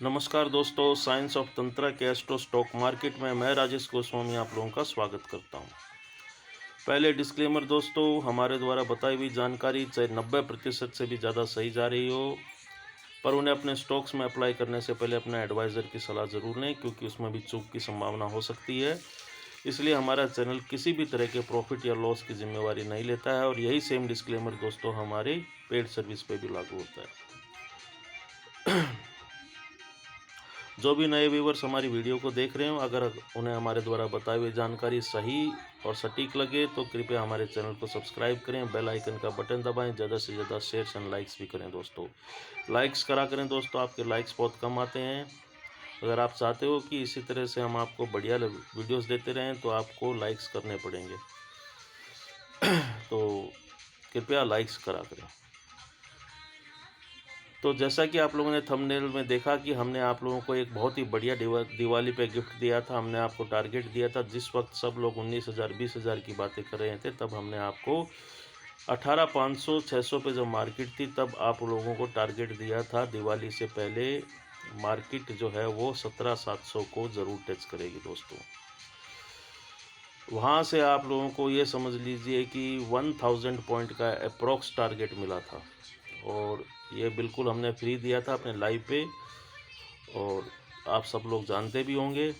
नमस्कार दोस्तों, science of tantra के एस्ट्रो स्टॉक मार्केट में मैं राजेश गोस्वामी आप लोगों का स्वागत करता हूं। पहले डिस्क्लेमर दोस्तों, हमारे द्वारा बताई हुई जानकारी चाहे 90% से भी ज़्यादा सही जा रही हो, पर उन्हें अपने स्टॉक्स में अप्लाई करने से पहले अपने एडवाइज़र की सलाह ज़रूर लें, क्योंकि उसमें भी चूक की संभावना हो सकती है। इसलिए हमारा चैनल किसी भी तरह के प्रॉफिट या लॉस की जिम्मेवारी नहीं लेता है, और यही सेम डिस्क्लेमर दोस्तों हमारे पेड सर्विस पे भी लागू होता है। जो भी नए व्यूवर्स हमारी वीडियो को देख रहे हो, अगर उन्हें हमारे द्वारा बताई हुई जानकारी सही और सटीक लगे तो कृपया हमारे चैनल को सब्सक्राइब करें, बेल आइकन का बटन दबाएं, ज़्यादा से ज़्यादा शेयर्स एंड लाइक्स भी करें दोस्तों। लाइक्स करा करें दोस्तों, आपके लाइक्स बहुत कम आते हैं। अगर आप चाहते हो कि इसी तरह से हम आपको बढ़िया वीडियोज़ देते रहें तो आपको लाइक्स करने पड़ेंगे। तो कृपया लाइक्स करा करें। तो जैसा कि आप लोगों ने थंबनेल में देखा कि हमने आप लोगों को एक बहुत ही बढ़िया दिवाली पे गिफ्ट दिया था। हमने आपको टारगेट दिया था, जिस वक्त सब लोग 19,000 20,000 की बातें कर रहे थे, तब हमने आपको 18,500 600 पे जब मार्केट थी तब आप लोगों को टारगेट दिया था दिवाली से पहले मार्केट जो है वो 17,700 को ज़रूर टच करेगी दोस्तों। वहाँ से आप लोगों को ये समझ लीजिए कि 1000 पॉइंट का अप्रॉक्स टारगेट मिला था, और ये बिल्कुल हमने फ्री दिया था अपने लाइव पे। और आप सब लोग जानते भी होंगे,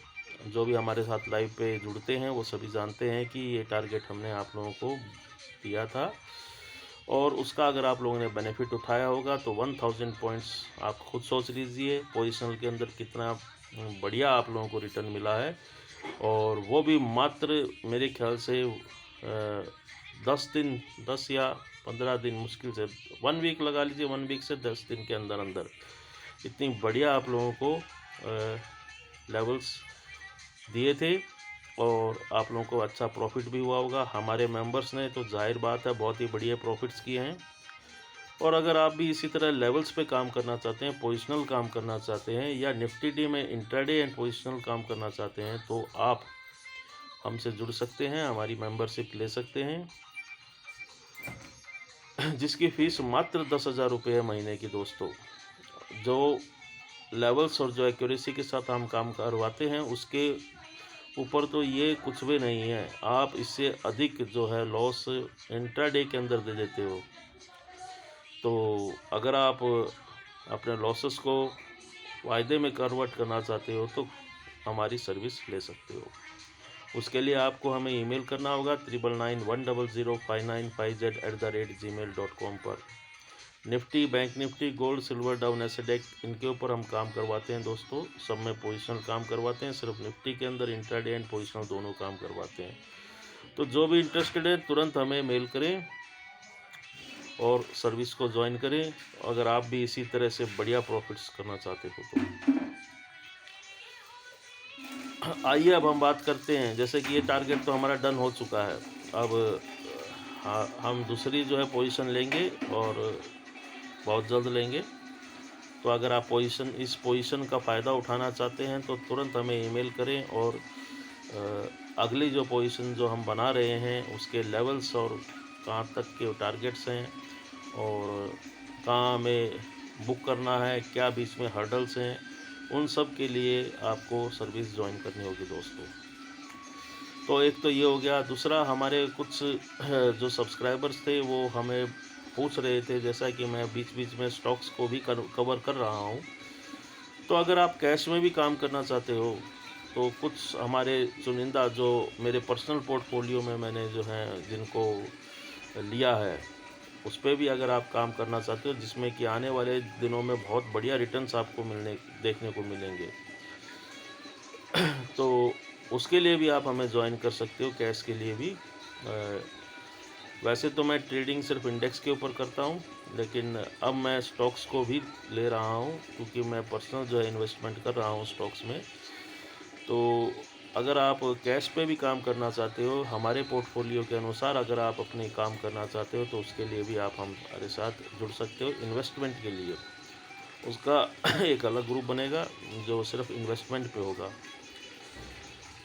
जो भी हमारे साथ लाइव पे जुड़ते हैं वो सभी जानते हैं कि ये टारगेट हमने आप लोगों को दिया था, और उसका अगर आप लोगों ने बेनिफिट उठाया होगा तो 1000 पॉइंट्स आप खुद सोच लीजिए पोजीशनल के अंदर कितना बढ़िया आप लोगों को रिटर्न मिला है। और वो भी मात्र मेरे ख्याल से 10 या 15 दिन, मुश्किल से 1 वीक लगा लीजिए, 1 वीक से 10 दिन के अंदर अंदर इतनी बढ़िया आप लोगों को लेवल्स दिए थे, और आप लोगों को अच्छा प्रॉफिट भी हुआ होगा। हमारे मेंबर्स ने तो जाहिर बात है बहुत ही बढ़िया प्रॉफिट्स किए हैं। और अगर आप भी इसी तरह लेवल्स पे काम करना चाहते हैं, पोजिशनल काम करना चाहते हैं, या निफ्टी डी में इंट्राडे एंड पोजिशनल काम करना चाहते हैं, तो आप हमसे जुड़ सकते हैं, हमारी मेंबरशिप ले सकते हैं, जिसकी फ़ीस मात्र 10,000 रुपये है महीने की दोस्तों। जो लेवल्स और जो एक्यूरेसी के साथ हम काम करवाते हैं उसके ऊपर तो ये कुछ भी नहीं है। आप इससे अधिक जो है लॉस इंट्राडे के अंदर दे देते हो। तो अगर आप अपने लॉसेस को वायदे में कन्वर्ट करना चाहते हो तो हमारी सर्विस ले सकते हो। उसके लिए आपको हमें ईमेल करना होगा 999100595z@gmail.com पर। Nifty, bank Nifty, gold, silver, Dow, Nasdaq, इनके ऊपर हम काम करवाते हैं दोस्तों। सब में पोजिशनल काम करवाते हैं, सिर्फ निफ्टी के अंदर इंट्राडे एंड पोजिशनल दोनों काम करवाते हैं। तो जो भी इंटरेस्टेड है तुरंत हमें मेल करें और सर्विस को ज्वाइन करें, अगर आप भी इसी तरह से बढ़िया प्रॉफिट्स करना चाहते हो तो। आइए अब हम बात करते हैं, जैसे कि ये टारगेट तो हमारा डन हो चुका है। अब हाँ, हम दूसरी जो है पोजीशन लेंगे, और बहुत जल्द लेंगे। तो अगर आप इस पोजीशन का फ़ायदा उठाना चाहते हैं तो तुरंत हमें ईमेल करें, और अगली जो पोजीशन जो हम बना रहे हैं उसके लेवल्स और कहाँ तक के टारगेट्स हैं, और कहाँ हमें बुक करना है, क्या बीच में हर्डल्स हैं, उन सब के लिए आपको सर्विस ज्वाइन करनी होगी दोस्तों। तो एक तो ये हो गया। दूसरा, हमारे कुछ जो सब्सक्राइबर्स थे वो हमें पूछ रहे थे, जैसा कि मैं बीच बीच में स्टॉक्स को भी कवर कर रहा हूँ, तो अगर आप कैश में भी काम करना चाहते हो तो कुछ हमारे चुनिंदा जो मेरे पर्सनल पोर्टफोलियो में मैंने जो है जिनको लिया है उस पर भी अगर आप काम करना चाहते हो, जिसमें कि आने वाले दिनों में बहुत बढ़िया रिटर्न्स आपको देखने को मिलेंगे, तो उसके लिए भी आप हमें ज्वाइन कर सकते हो, कैश के लिए भी। वैसे तो मैं ट्रेडिंग सिर्फ इंडेक्स के ऊपर करता हूँ, लेकिन अब मैं स्टॉक्स को भी ले रहा हूँ, क्योंकि मैं पर्सनल जो है इन्वेस्टमेंट कर रहा हूँ स्टॉक्स में। तो अगर आप कैश पे भी काम करना चाहते हो, हमारे पोर्टफोलियो के अनुसार अगर आप अपने काम करना चाहते हो, तो उसके लिए भी आप हमारे साथ जुड़ सकते हो। इन्वेस्टमेंट के लिए उसका एक अलग ग्रुप बनेगा जो सिर्फ इन्वेस्टमेंट पे होगा,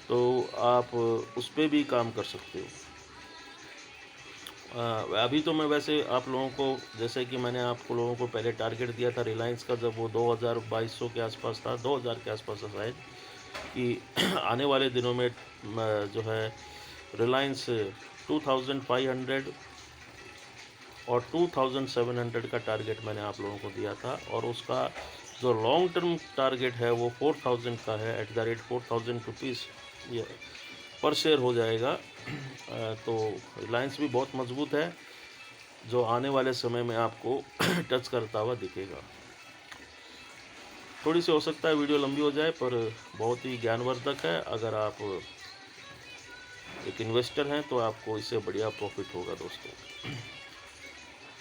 तो आप उस पर भी काम कर सकते हो। अभी तो मैं वैसे आप लोगों को, जैसे कि मैंने आपको लोगों को पहले टारगेट दिया था रिलायंस का, जब वो 2200 के आसपास था, 2000 के आसपास था शायद, कि आने वाले दिनों में जो है रिलायंस 2500 और 2700 का टारगेट मैंने आप लोगों को दिया था, और उसका जो लॉन्ग टर्म टारगेट है वो 4000 का है, @4000 ये पर शेयर हो जाएगा। तो रिलायंस भी बहुत मजबूत है, जो आने वाले समय में आपको टच करता हुआ दिखेगा। थोड़ी सी हो सकता है वीडियो लंबी हो जाए, पर बहुत ही ज्ञानवर्धक है। अगर आप एक इन्वेस्टर हैं तो आपको इससे बढ़िया प्रॉफिट होगा दोस्तों।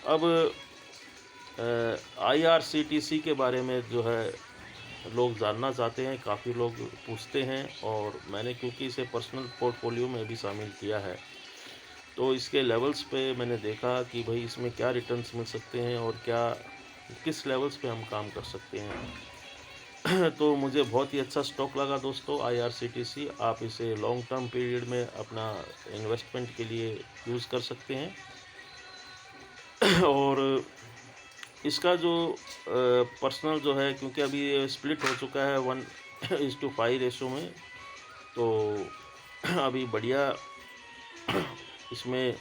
अब IRCTC के बारे में जो है लोग जानना चाहते हैं, काफ़ी लोग पूछते हैं, और मैंने क्योंकि इसे पर्सनल पोर्टफोलियो में भी शामिल किया है, तो इसके लेवल्स पे मैंने देखा कि भाई इसमें क्या रिटर्न्स मिल सकते हैं और क्या किस लेवल्स पे हम काम कर सकते हैं। तो मुझे बहुत ही अच्छा स्टॉक लगा दोस्तों IRCTC। आप इसे लॉन्ग टर्म पीरियड में अपना इन्वेस्टमेंट के लिए यूज़ कर सकते हैं। और इसका जो पर्सनल जो है, क्योंकि अभी ये स्प्लिट हो चुका है 1:5 रेशो में, तो अभी बढ़िया इसमें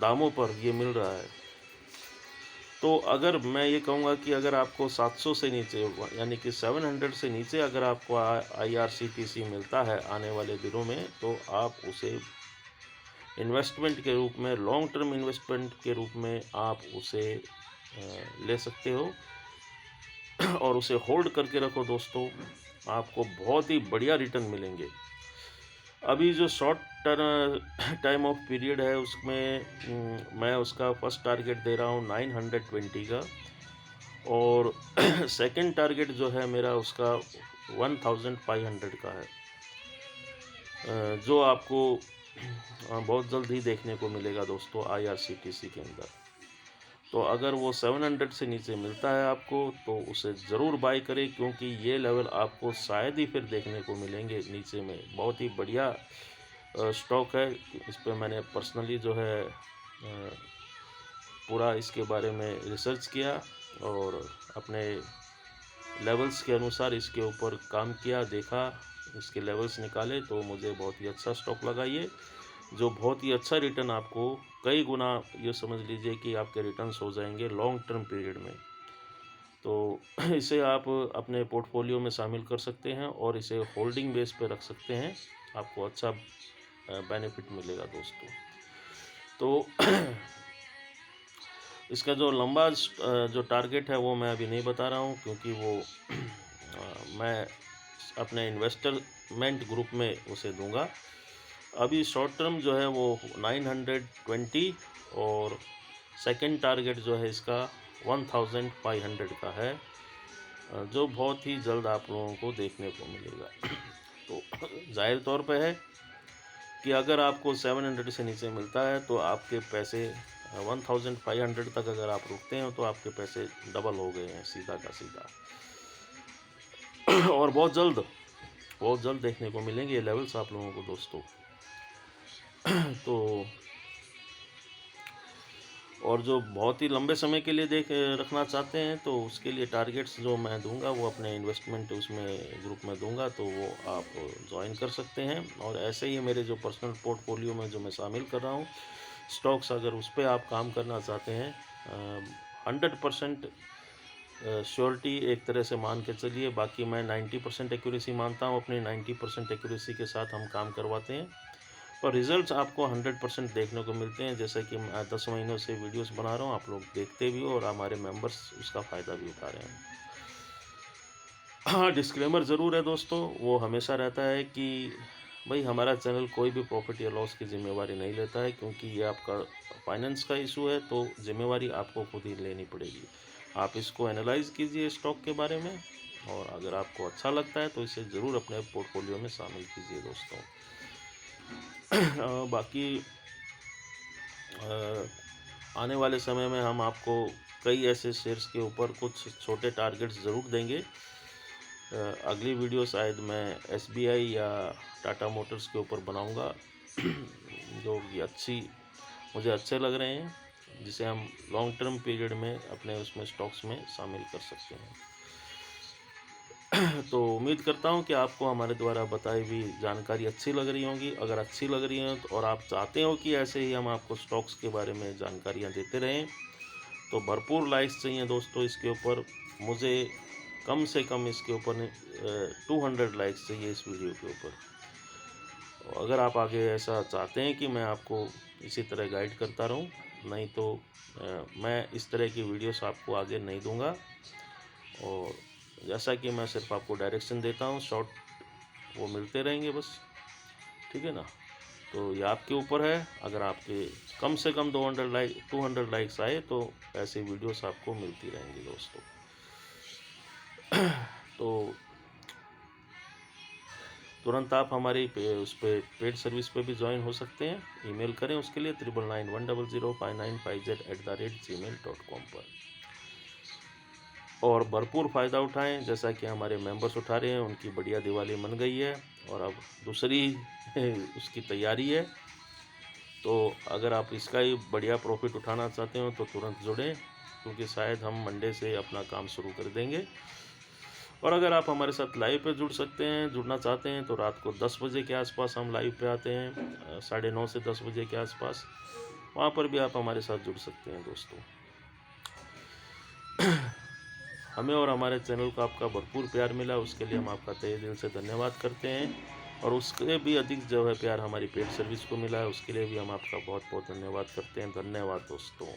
दामों पर ये मिल रहा है। तो अगर मैं ये कहूँगा कि अगर आपको 700 से नीचे, यानी कि 700 से नीचे अगर आपको IRCTC मिलता है आने वाले दिनों में, तो आप उसे इन्वेस्टमेंट के रूप में, लॉन्ग टर्म इन्वेस्टमेंट के रूप में आप उसे ले सकते हो, और उसे होल्ड करके रखो दोस्तों, आपको बहुत ही बढ़िया रिटर्न मिलेंगे। अभी जो शॉर्ट टाइम ऑफ पीरियड है उसमें मैं उसका फर्स्ट टारगेट दे रहा हूँ 920 का, और सेकंड टारगेट जो है मेरा उसका 1500 का है, जो आपको बहुत जल्द ही देखने को मिलेगा दोस्तों IRCTC के अंदर। तो अगर वो 700 से नीचे मिलता है आपको, तो उसे ज़रूर बाय करें, क्योंकि ये लेवल आपको शायद ही फिर देखने को मिलेंगे नीचे में। बहुत ही बढ़िया स्टॉक है। इस पर मैंने पर्सनली जो है पूरा इसके बारे में रिसर्च किया, और अपने लेवल्स के अनुसार इसके ऊपर काम किया, देखा, इसके लेवल्स निकाले, तो मुझे बहुत ही अच्छा स्टॉक लगा ये, जो बहुत ही अच्छा रिटर्न आपको कई गुना, ये समझ लीजिए कि आपके रिटर्न्स हो जाएंगे लॉन्ग टर्म पीरियड में। तो इसे आप अपने पोर्टफोलियो में शामिल कर सकते हैं और इसे होल्डिंग बेस पे रख सकते हैं, आपको अच्छा बेनिफिट मिलेगा दोस्तों। तो इसका जो लंबा जो टारगेट है वो मैं अभी नहीं बता रहा हूँ, क्योंकि वो मैं अपने इन्वेस्टमेंट ग्रुप में उसे दूंगा। अभी शॉर्ट टर्म जो है वो 920, और सेकंड टारगेट जो है इसका 1500 का है, जो बहुत ही जल्द आप लोगों को देखने को मिलेगा। तो जाहिर तौर पे है कि अगर आपको 700 से नीचे मिलता है, तो आपके पैसे 1500 तक अगर आप रुकते हैं, तो आपके पैसे डबल हो गए हैं सीधा का सीधा। और बहुत जल्द देखने को मिलेंगे ये लेवल्स आप लोगों को दोस्तों। तो और जो बहुत ही लंबे समय के लिए रखना चाहते हैं, तो उसके लिए टारगेट्स जो मैं दूंगा वो अपने इन्वेस्टमेंट उसमें ग्रुप में दूंगा, तो वो आप ज्वाइन कर सकते हैं। और ऐसे ही मेरे जो पर्सनल पोर्टफोलियो में जो मैं शामिल कर रहा हूँ स्टॉक्स, अगर उस पर आप काम करना चाहते हैं, 100% श्योरिटी एक तरह से मान के चलिए, बाकी मैं 90% एक्यूरेसी मानता हूँ, अपनी 90% एक्यूरेसी के साथ हम काम करवाते हैं, पर रिजल्ट्स आपको 100% देखने को मिलते हैं। जैसे कि मैं 10 महीनों से वीडियोस बना रहा हूँ, आप लोग देखते भी हो और हमारे मेंबर्स उसका फ़ायदा भी उठा रहे हैं। हाँ, डिस्क्लेमर ज़रूर है दोस्तों, वो हमेशा रहता है कि भाई हमारा चैनल कोई भी प्रॉफिट या लॉस की जिम्मेवारी नहीं लेता है, क्योंकि ये आपका फाइनेंस का इशू है, तो जिम्मेवारी आपको खुद ही लेनी पड़ेगी। आप इसको एनालाइज कीजिए स्टॉक के बारे में, और अगर आपको अच्छा लगता है तो इसे ज़रूर अपने पोर्टफोलियो में शामिल कीजिए दोस्तों। बाकी आने वाले समय में हम आपको कई ऐसे शेयर्स के ऊपर कुछ छोटे टारगेट्स ज़रूर देंगे। अगली वीडियो शायद मैं SBI या टाटा मोटर्स के ऊपर बनाऊंगा, जो कि अच्छी मुझे अच्छे लग रहे हैं, जिसे हम लॉन्ग टर्म पीरियड में अपने उसमें स्टॉक्स में शामिल कर सकते हैं। तो उम्मीद करता हूं कि आपको हमारे द्वारा बताई हुई जानकारी अच्छी लग रही होंगी। अगर अच्छी लग रही है और आप चाहते हो कि ऐसे ही हम आपको स्टॉक्स के बारे में जानकारियां देते रहें, तो भरपूर लाइक्स चाहिए दोस्तों इसके ऊपर। मुझे कम से कम इसके ऊपर 200 लाइक्स चाहिए इस वीडियो के ऊपर। अगर आप आगे ऐसा चाहते हैं कि मैं आपको इसी तरह गाइड करता रहूं, नहीं तो मैं इस तरह की वीडियोस आपको आगे नहीं दूंगा। और जैसा कि मैं सिर्फ आपको डायरेक्शन देता हूँ, शॉर्ट वो मिलते रहेंगे बस, ठीक है ना। तो ये आपके ऊपर है। अगर आपके कम से कम 200 लाइक्स आए तो ऐसे वीडियोस आपको मिलती रहेंगी दोस्तों। तो तुरंत आप हमारी उस पर पेड सर्विस पे भी ज्वाइन हो सकते हैं। ईमेल करें उसके लिए 9991005950@gmail.com पर, और भरपूर फ़ायदा उठाएं। जैसा कि हमारे मेंबर्स उठा रहे हैं, उनकी बढ़िया दिवाली मन गई है और अब दूसरी उसकी तैयारी है। तो अगर आप इसका ही बढ़िया प्रॉफिट उठाना चाहते हो तो तुरंत जुड़ें, क्योंकि शायद हम मंडे से अपना काम शुरू कर देंगे। और अगर आप हमारे साथ लाइव पे जुड़ना चाहते हैं तो रात को 10 बजे के आसपास हम लाइव पे आते हैं, 9:30 से 10 बजे के आसपास। वहाँ पर भी आप हमारे साथ जुड़ सकते हैं दोस्तों। हमें और हमारे चैनल को आपका भरपूर प्यार मिला, उसके लिए हम आपका तहे दिल से धन्यवाद करते हैं। और उसके भी अधिक जो है प्यार हमारी पेड सर्विस को मिला है, उसके लिए भी हम आपका बहुत बहुत धन्यवाद करते हैं। धन्यवाद दोस्तों।